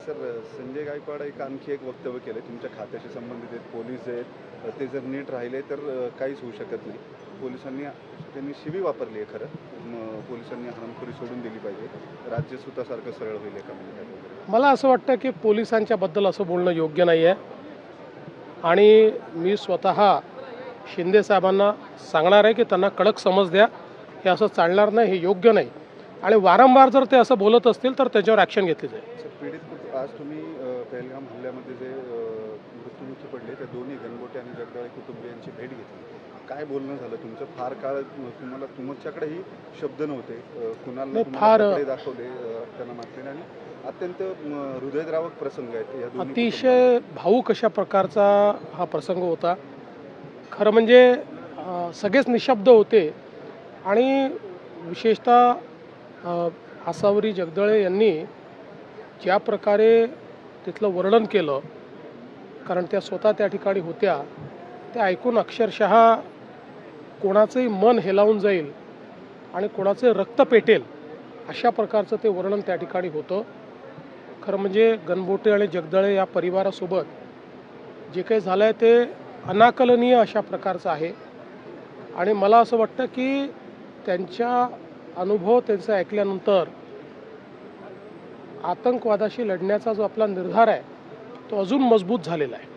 Sir, Sanjay Gaikwad आणखी एक वक्तव्य केलं तुमच्या खात्याशी संबंधित आहेत, पोलीस आहेत, ते जर नीट राहिले तर काहीच होऊ शकत नाही. त्यांनी शिवी वापरली आहे खरं. पोलिसांनी हरामखोरी सोडून दिली पाहिजे, राज्य सुतासारखं सरळ होईल एका मिनिटात. मला असं वाटतं की पोलिसांच्या बद्दल असं बोलणं योग्य नाही आहे आणि मी स्वतः शिंदे साहेबांना सांगणार आहे की त्यांना कडक समज द्या. हे असं चालणार नाही, हे योग्य नाही आणि वारंवार जर ते असं बोलत असतील तर त्याच्यावर ॲक्शन घेतली जाईल. पीडित आज तुम्ही पहलगाम हल्ल्यामध्ये जे मृत्युमुखी पडले त्या दोन्ही गणगोटे आणि जगदाळे कुटुंबियांची भेट घेतली. काय बोलणं झालं तुमचं? फार काळ तुमच्याकडेही शब्द नव्हते, कुणाला फार दाखवले त्यांना मात्र, आणि अत्यंत हृदयद्रावक प्रसंग आहेत या दोन्ही. अतिशय भावूक अशा प्रकारचा हा प्रसंग होता. खरं म्हणजे सगळेच निशब्द होते आणि विशेषतः आसावरी जगदळे यांनी ज्या प्रकारे तिथलं वर्णन केलं, कारण त्या स्वतः त्या ठिकाणी होत्या, ते ऐकून अक्षरशः कोणाचंही मन हेलावून जाईल आणि कोणाचे रक्त पेटेल अशा प्रकारचं ते वर्णन त्या ठिकाणी होतं. खरं म्हणजे गणबोटे आणि जगदळे या परिवारासोबत जे काही झालं आहे ते अनाकलनीय अशा प्रकारचं आहे आणि मला असं वाटतं की त्यांचा अनुभव त्यांचं ऐकल्यानंतर आतंकवादाशी लढण्याचा जो आपला निर्धार आहे तो अजून मजबूत झालेला आहे.